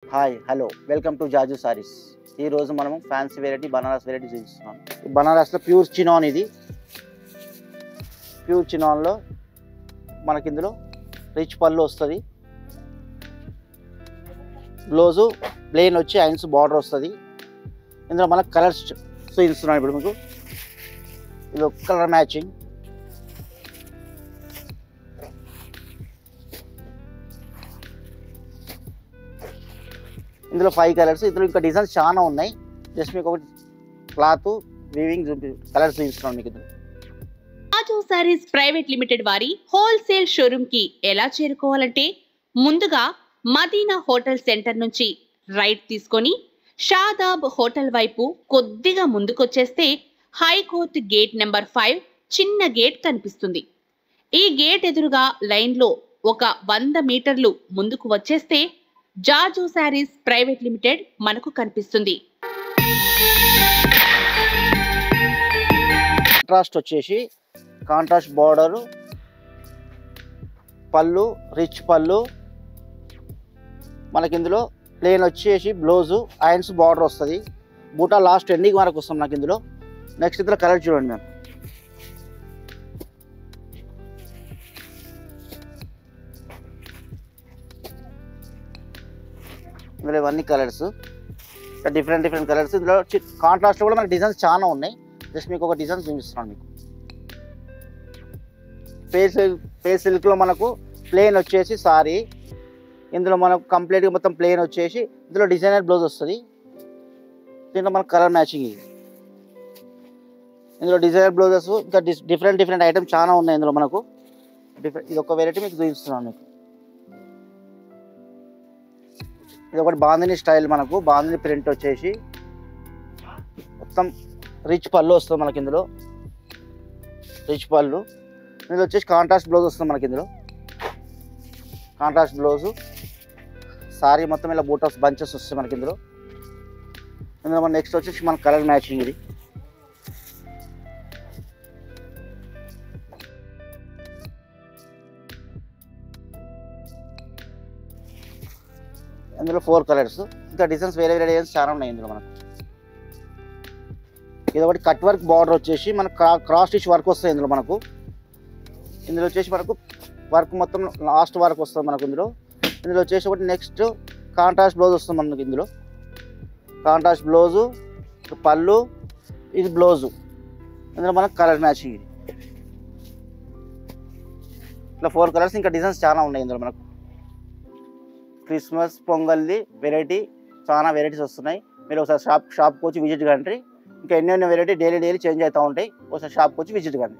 Hi hello welcome to జాజు సారీస్. ఈరోజు మనము fancy variety Banaras variety చూపిస్తున్నాం. బనారస్లో ప్యూర్ చినాన్, ఇది ప్యూర్ చినాన్లో మనకి ఇందులో రిచ్ పళ్ళు వస్తుంది. బ్లౌజు ప్లెయిన్ వచ్చి ఐన్స్ బార్డర్ వస్తుంది. ఇందులో మనకు కలర్స్ చూపిస్తున్నాం. ఇప్పుడు మీకు ఇది ఒక కలర్ మ్యాచింగ్, ఇందులో 5 కలర్స్. ఇందులో ఇంకా డిజైన్స్ చాలా ఉన్నాయి. జస్ట్ మీకు ఒకటి క్లాత్ వీవింగ్ కలర్స్ చూపిస్తున్నాం మీకు. ఇందులో జాజు సారీస్ ప్రైవేట్ లిమిటెడ్ వారి హోల్సేల్ షోరూమ్ కి ఎలా చేరుకోవాలంటే ముందుగా మదీనా హోటల్ సెంటర్ నుంచి రైట్ తీసుకొని షాదాబ్ హోటల్ వైపు కొద్దిగా ముందుకొచ్చేస్తే హైకోర్ట్ గేట్ నెంబర్ 5 చిన్న గేట్ కనిపిస్తుంది. ఈ గేట్ ఎదురుగా లైన్లో ఒక 100 మీటర్లు ముందుకు వచ్చేస్తే జాజు సారీస్ ప్రైవేట్ లిమిటెడ్ మనకు కనిపిస్తుంది. కాంట్రాస్ట్ వచ్చేసి కాంట్రాస్ట్ బార్డర్, పళ్ళు రిచ్ పళ్ళు, మనకి ఇందులో ప్లెయిన్ వచ్చేసి బ్లౌజు ఐన్స్ బార్డర్ వస్తుంది. బూటా లాస్ట్ ఎండింగ్ వరకు వస్తాం నాకు ఇందులో. నెక్స్ట్ ఇందులో కలర్ చూడండి మేము. ఇందులో ఇవన్నీ కలర్స్, డిఫరెంట్ కలర్స్. ఇందులో కాంట్రాస్ట్లో కూడా మనకి డిజైన్స్ చాలా ఉన్నాయి. జస్ట్ మీకు ఒక డిజైన్ చూపిస్తున్నాను మీకు. ఫేస్ సిల్క్లో మనకు ప్లెయిన్ వచ్చేసి సారీ, ఇందులో మనకు కంప్లీట్గా మొత్తం ప్లెయిన్ వచ్చేసి ఇందులో డిజైనర్ బ్లౌజ్ వస్తుంది. దీంట్లో మనకు కలర్ మ్యాచింగ్ ఇది. ఇందులో డిజైనర్ బ్లౌజెస్ ఇంకా డిఫరెంట్ ఐటమ్స్ చాలా ఉన్నాయి ఇందులో మనకు. ఇది ఒక వెరైటీ మీకు చూపిస్తున్నాను మీకు. ఇది ఒకటి బాందిని స్టైల్, మనకు బాందిని ప్రింట్ వచ్చేసి మొత్తం రిచ్ పళ్ళు వస్తుంది మనకి ఇందులో. రిచ్ పళ్ళు, ఇందులో వచ్చేసి కాంట్రాస్ట్ బ్లౌజ్ వస్తుంది మనకి ఇందులో. కాంట్రాస్ట్ బ్లౌజు, సారీ మొత్తం ఇలా బూటాస్ బంచెస్ వస్తాయి మనకి ఇందులో. ఇందులో మన నెక్స్ట్ వచ్చేసి మన కలర్ మ్యాచింగ్ ఇది. ఇందులో 4 కలర్స్. ఇంకా డిజైన్స్ వేరే డిజైన్స్ చాలా ఉన్నాయి ఇందులో మనకు. ఇది ఒకటి కట్ వర్క్ బార్డర్ వచ్చేసి మనకు క్రాస్ స్టిచ్ వర్క్ వస్తుంది ఇందులో మనకు. ఇందులో వచ్చేసి మనకు వర్క్ మొత్తం లాస్ట్ వర్క్ వస్తుంది మనకు ఇందులో. ఇందులో వచ్చేసి ఒకటి నెక్స్ట్ కాంట్రాస్ట్ బ్లౌజ్ వస్తుంది మనకు ఇందులో. కాంట్రాస్ట్ బ్లౌజు, పళ్ళు, ఇది బ్లౌజు. ఇందులో మనకు కలర్ మ్యాచింగ్ ఇది. ఇట్లా 4 కలర్స్. ఇంకా డిజైన్స్ చాలా ఉన్నాయి ఇందులో మనకు. క్రిస్మస్ పొంగల్ది వెరైటీ చాలా వెరైటీస్ వస్తున్నాయి. మీరు ఒకసారి షాప్కి వచ్చి విజిట్ కండి. ఇంకా ఎన్నెన్నో వెరైటీ డైలీ చేంజ్ అవుతూ ఉంటాయి. ఒకసారి షాప్కి వచ్చి విజిట్ కండి.